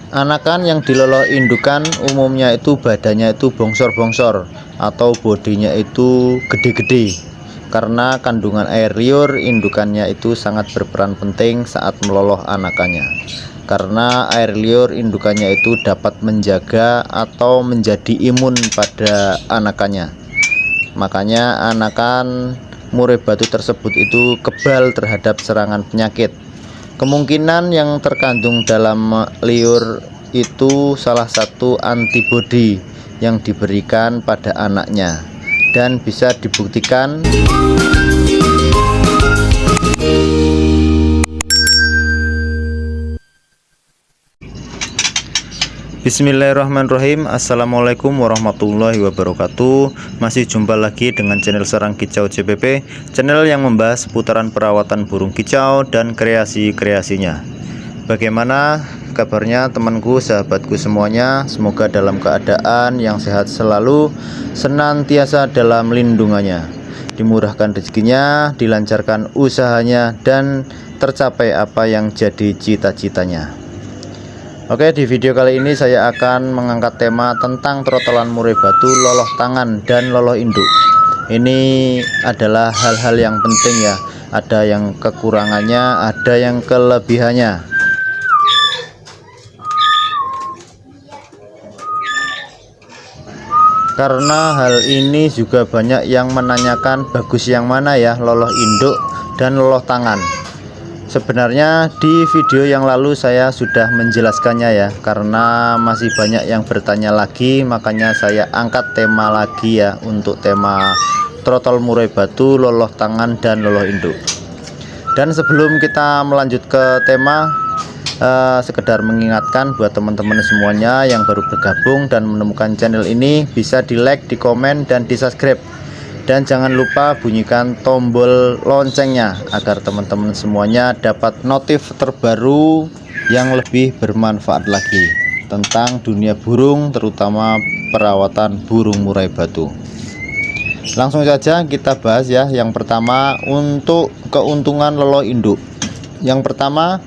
Anakan yang diloloh indukan umumnya itu badannya itu bongsor-bongsor atau bodinya itu gede-gede, karena kandungan air liur indukannya itu sangat berperan penting saat meloloh anakannya. Karena air liur indukannya itu dapat menjaga atau menjadi imun pada anakannya. Makanya anakan murai batu tersebut itu kebal terhadap serangan penyakit. Kemungkinan yang terkandung dalam liur itu salah satu antibodi yang diberikan pada anaknya, dan bisa dibuktikan Bismillahirrahmanirrahim. Assalamualaikum warahmatullahi wabarakatuh. Masih jumpa lagi dengan channel Sarang Kicau CPP, channel yang membahas seputaran perawatan burung kicau dan kreasi-kreasinya. Bagaimana kabarnya temanku, sahabatku semuanya? Semoga dalam keadaan yang sehat selalu, senantiasa dalam lindungannya, dimurahkan rezekinya, dilancarkan usahanya, dan tercapai apa yang jadi cita-citanya. Oke, di video kali ini saya akan mengangkat tema tentang trotolan murai batu, loloh tangan dan loloh induk. Ini adalah hal-hal yang penting ya. Ada yang kekurangannya, ada yang kelebihannya. Karena hal ini juga banyak yang menanyakan bagus yang mana ya, loloh induk dan loloh tangan. Sebenarnya di video yang lalu saya sudah menjelaskannya ya, karena masih banyak yang bertanya lagi, makanya saya angkat tema lagi ya, untuk tema trotol murai batu, loloh tangan dan loloh induk. Dan sebelum kita melanjut ke tema, sekedar mengingatkan buat teman-teman semuanya yang baru bergabung dan menemukan channel ini, bisa di like, di komen, dan di subscribe. Dan jangan lupa bunyikan tombol loncengnya agar teman-teman semuanya dapat notif terbaru yang lebih bermanfaat lagi tentang dunia burung, terutama perawatan burung murai batu. Langsung saja kita bahas ya. Yang pertama, untuk keuntungan loloh induk. Yang pertama,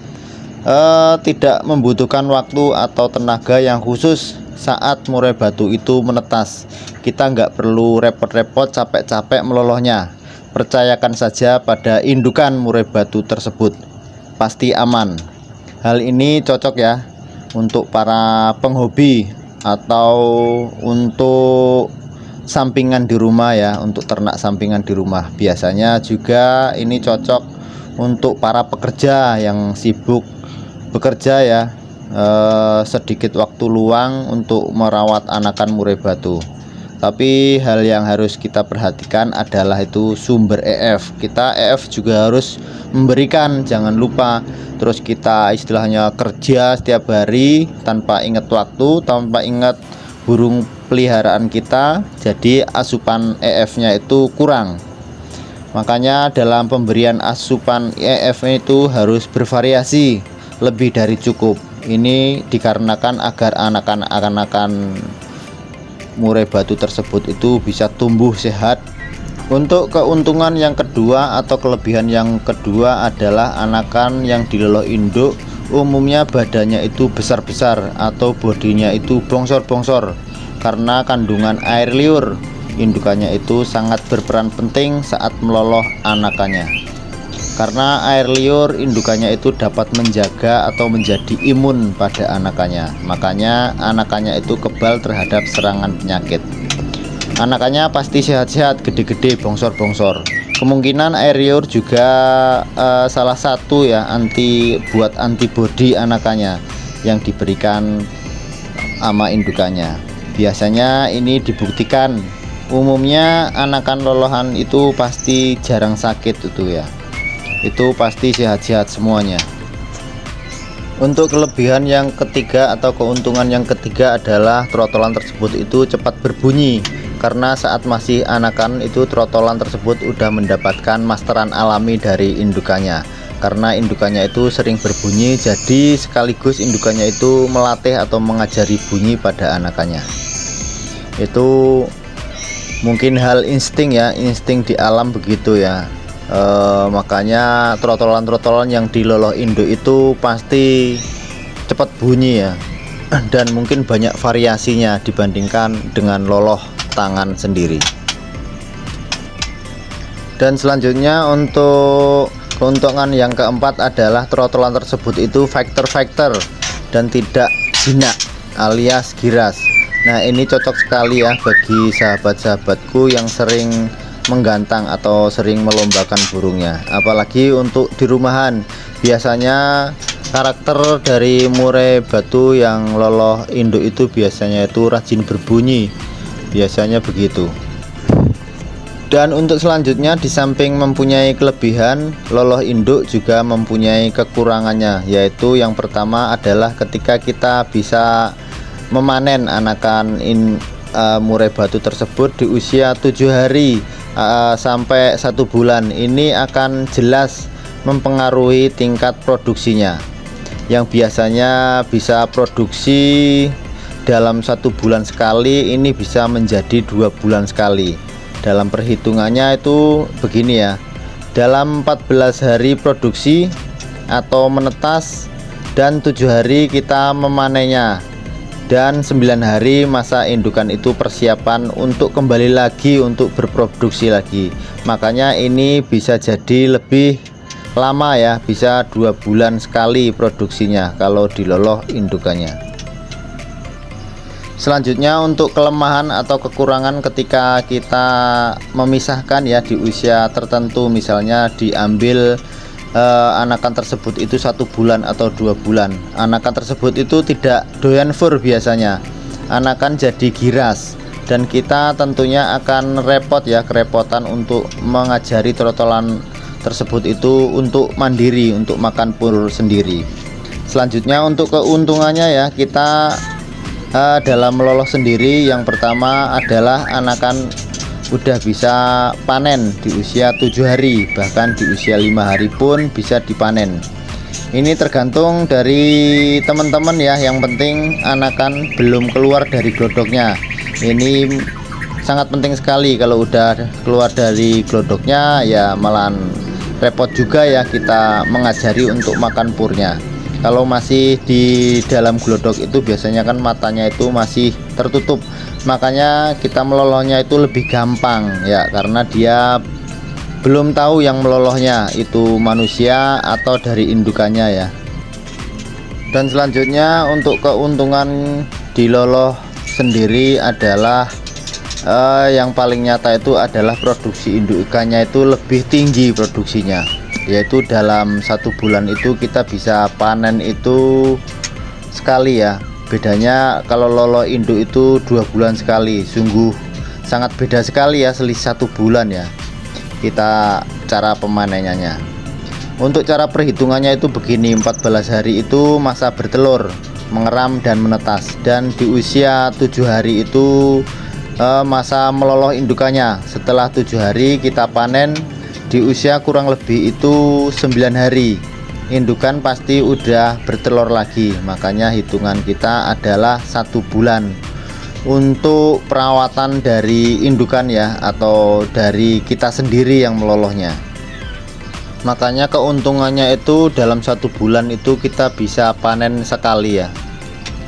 tidak membutuhkan waktu atau tenaga yang khusus saat murai batu itu menetas. Kita nggak perlu repot-repot capek-capek melolohnya. Percayakan saja pada indukan murai batu tersebut, pasti aman. Hal ini cocok ya untuk para penghobi atau untuk sampingan di rumah ya, untuk ternak sampingan di rumah. Biasanya juga ini cocok untuk para pekerja yang sibuk bekerja ya, sedikit waktu luang untuk merawat anakan murai batu. Tapi hal yang harus kita perhatikan adalah itu sumber EF. Kita EF juga harus memberikan, jangan lupa. Terus kita istilahnya kerja setiap hari tanpa ingat waktu, tanpa ingat burung peliharaan kita, jadi asupan EF-nya itu kurang. Makanya dalam pemberian asupan EF itu harus bervariasi, lebih dari cukup. Ini dikarenakan agar anakan murai batu tersebut itu bisa tumbuh sehat. Untuk keuntungan yang kedua atau kelebihan yang kedua adalah anakan yang diloloh induk umumnya badannya itu besar-besar atau bodinya itu bongsor-bongsor, karena kandungan air liur indukannya itu sangat berperan penting saat meloloh anakannya. Karena air liur indukannya itu dapat menjaga atau menjadi imun pada anakannya, makanya anakannya itu kebal terhadap serangan penyakit. Anakannya pasti sehat-sehat, gede-gede, bongsor-bongsor. Kemungkinan air liur juga salah satu ya buat antibodi anakannya yang diberikan sama indukannya. Biasanya ini dibuktikan, umumnya anakan lolohan itu pasti jarang sakit itu ya. Itu pasti sehat-sehat semuanya. Untuk kelebihan yang ketiga atau keuntungan yang ketiga adalah trotolan tersebut itu cepat berbunyi, karena saat masih anakan itu trotolan tersebut udah mendapatkan masteran alami dari indukannya. Karena indukannya itu sering berbunyi, jadi sekaligus indukannya itu melatih atau mengajari bunyi pada anakannya. Itu mungkin hal insting ya, insting di alam begitu ya. Makanya trotolan-trotolan yang diloloh induk itu pasti cepat bunyi ya. dan mungkin banyak variasinya dibandingkan dengan loloh tangan sendiri. Dan selanjutnya untuk keuntungan yang keempat adalah trotolan tersebut itu factor dan tidak jinak alias giras. Nah, ini cocok sekali ya bagi sahabat-sahabatku yang sering menggantang atau sering melombakan burungnya, apalagi untuk di rumahan. Biasanya karakter dari murai batu yang loloh induk itu biasanya itu rajin berbunyi, biasanya begitu. Dan untuk selanjutnya, di samping mempunyai kelebihan, loloh induk juga mempunyai kekurangannya, yaitu yang pertama adalah ketika kita bisa memanen anakan murai batu tersebut di usia 7 hari sampai 1 bulan. Ini akan jelas mempengaruhi tingkat produksinya, yang biasanya bisa produksi dalam 1 bulan sekali, ini bisa menjadi 2 bulan sekali. Dalam perhitungannya itu begini ya, dalam 14 hari produksi atau menetas dan 7 hari kita memanennya, dan 9 hari masa indukan itu persiapan untuk kembali lagi untuk berproduksi lagi. Makanya ini bisa jadi lebih lama ya, bisa 2 bulan sekali produksinya kalau diloloh indukannya. Selanjutnya untuk kelemahan atau kekurangan ketika kita memisahkan ya di usia tertentu, misalnya diambil anakan tersebut itu 1 bulan atau 2 bulan, anakan tersebut itu tidak doyan fur, biasanya anakan jadi giras, dan kita tentunya akan repot ya, kerepotan untuk mengajari trotolan tersebut itu untuk mandiri, untuk makan pur sendiri. Selanjutnya untuk keuntungannya ya, kita dalam meloloh sendiri, yang pertama adalah anakan udah bisa panen di usia 7 hari, bahkan di usia 5 hari pun bisa dipanen. Ini tergantung dari teman-teman ya, yang penting anakan belum keluar dari glodoknya. Ini sangat penting sekali, kalau udah keluar dari glodoknya ya malahan repot juga ya kita mengajari untuk makan purnya. Kalau masih di dalam glodok itu biasanya kan matanya itu masih tertutup, makanya kita melolohnya itu lebih gampang ya, karena dia belum tahu yang melolohnya itu manusia atau dari indukannya ya. Dan selanjutnya untuk keuntungan diloloh sendiri adalah yang paling nyata itu adalah produksi indukannya itu lebih tinggi produksinya, yaitu dalam 1 bulan itu kita bisa panen itu sekali ya. Bedanya kalau loloh induk itu 2 bulan sekali, sungguh sangat beda sekali ya, selisih 1 bulan ya kita cara pemanenannya. Untuk cara perhitungannya itu begini, 14 hari itu masa bertelur, mengeram dan menetas, dan di usia 7 hari itu masa meloloh indukannya. Setelah 7 hari kita panen, di usia kurang lebih itu 9 hari indukan pasti udah bertelur lagi, makanya hitungan kita adalah 1 bulan untuk perawatan dari indukan ya, atau dari kita sendiri yang melolohnya. Makanya keuntungannya itu dalam 1 bulan itu kita bisa panen sekali ya,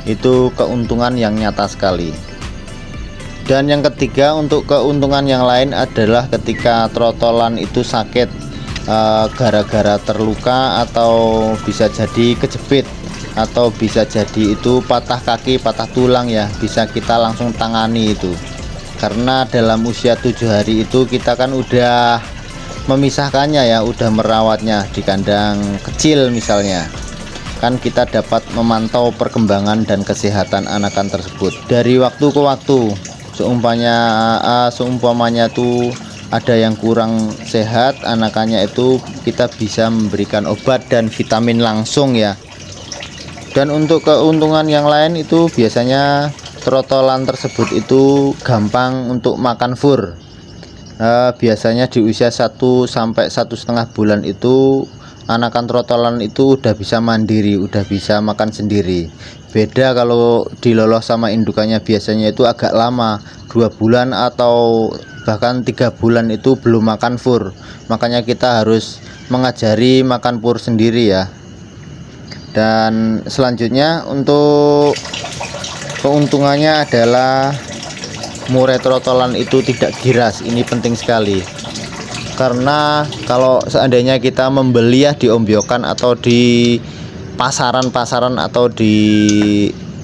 itu keuntungan yang nyata sekali. Dan yang ketiga, untuk keuntungan yang lain adalah ketika trotolan itu sakit gara-gara terluka, atau bisa jadi kejepit, atau bisa jadi itu patah kaki, patah tulang ya, bisa kita langsung tangani itu. Karena dalam usia 7 hari itu kita kan udah memisahkannya ya, udah merawatnya di kandang kecil misalnya, kan kita dapat memantau perkembangan dan kesehatan anakan tersebut dari waktu ke waktu. Seumpamanya tuh ada yang kurang sehat anakannya, itu kita bisa memberikan obat dan vitamin langsung ya. Dan untuk keuntungan yang lain itu biasanya trotolan tersebut itu gampang untuk makan fur. Biasanya di usia 1 sampai 1,5 bulan itu anakan trotolan itu udah bisa mandiri, udah bisa makan sendiri. Beda kalau diloloh sama indukannya, biasanya itu agak lama, 2 bulan atau bahkan 3 bulan itu belum makan fur. Makanya kita harus mengajari makan pur sendiri ya. Dan selanjutnya untuk Keuntungannya adalah murai trotolan itu tidak giras. Ini penting sekali, karena kalau seandainya kita membeli ya di ombyokan atau di pasaran-pasaran atau di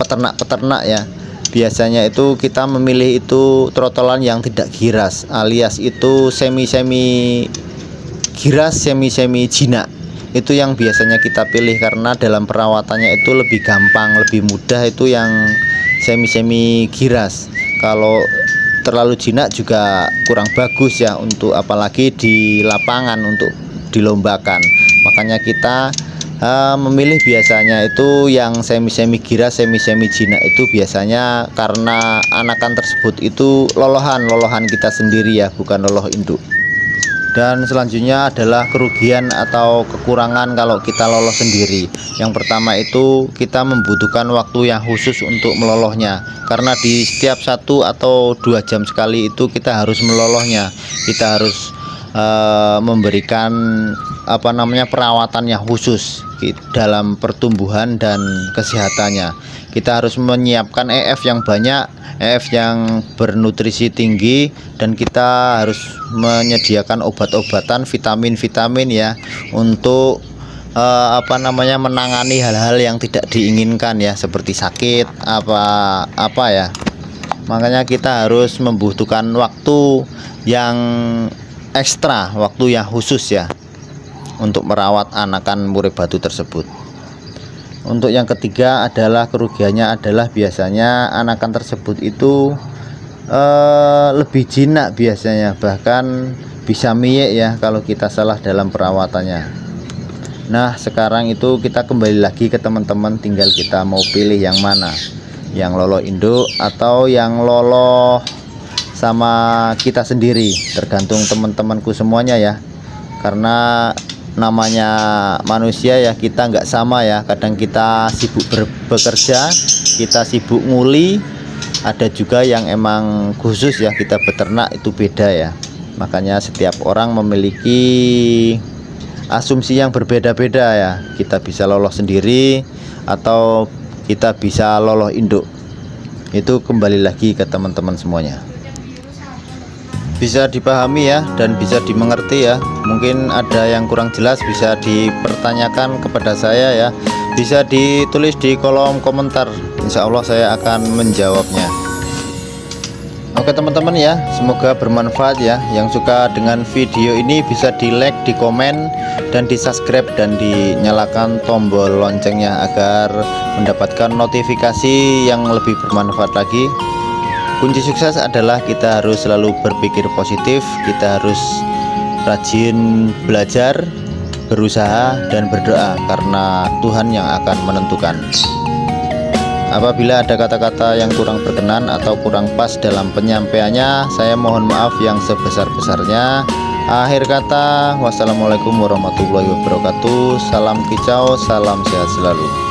peternak-peternak ya, biasanya itu kita memilih itu trotolan yang tidak giras, alias itu semi-semi giras, semi-semi jinak. Itu yang biasanya kita pilih, karena dalam perawatannya itu lebih gampang, lebih mudah itu yang semi-semi giras. Kalau terlalu jinak juga kurang bagus ya, untuk apalagi di lapangan untuk dilombakan. Makanya kita memilih biasanya itu yang semi-semi giras, semi-semi jinak itu biasanya karena anakan tersebut itu lolohan kita sendiri ya, bukan loloh induk. Dan selanjutnya adalah kerugian atau kekurangan kalau kita lolos sendiri. Yang pertama itu kita membutuhkan waktu yang khusus untuk melolohnya, karena di setiap 1 atau 2 jam sekali itu kita harus melolohnya. Kita harus memberikan perawatan yang khusus dalam pertumbuhan dan kesehatannya. Kita harus menyiapkan EF yang banyak, EF yang bernutrisi tinggi, dan kita harus menyediakan obat-obatan, vitamin-vitamin ya, untuk menangani hal-hal yang tidak diinginkan ya, seperti sakit apa ya. Makanya kita harus membutuhkan waktu yang ekstra, waktu yang khusus ya, untuk merawat anakan murai batu tersebut. Untuk yang ketiga adalah kerugiannya adalah biasanya anakan tersebut itu lebih jinak biasanya, bahkan bisa miyek ya kalau kita salah dalam perawatannya. Nah, sekarang itu kita kembali lagi ke teman-teman, tinggal kita mau pilih yang mana, yang loloh induk atau yang loloh sama kita sendiri, tergantung teman-temanku semuanya ya. Karena namanya manusia ya, kita nggak sama ya, kadang kita sibuk bekerja, kita sibuk nguli, ada juga yang emang khusus ya, kita beternak itu beda ya. Makanya setiap orang memiliki asumsi yang berbeda-beda ya. Kita bisa loloh sendiri atau kita bisa loloh induk, itu kembali lagi ke teman-teman semuanya. Bisa dipahami ya dan bisa dimengerti ya. Mungkin ada yang kurang jelas bisa dipertanyakan kepada saya ya, bisa ditulis di kolom komentar, insya Allah saya akan menjawabnya. Oke teman-teman ya, semoga bermanfaat ya. Yang suka dengan video ini bisa di like, di komen, dan di subscribe, dan dinyalakan tombol loncengnya agar mendapatkan notifikasi yang lebih bermanfaat lagi. Kunci sukses adalah kita harus selalu berpikir positif, kita harus rajin belajar, berusaha, dan berdoa, karena Tuhan yang akan menentukan. Apabila ada kata-kata yang kurang berkenan atau kurang pas dalam penyampaiannya, saya mohon maaf yang sebesar-besarnya. Akhir kata, wassalamualaikum warahmatullahi wabarakatuh. Salam kicau, salam sehat selalu.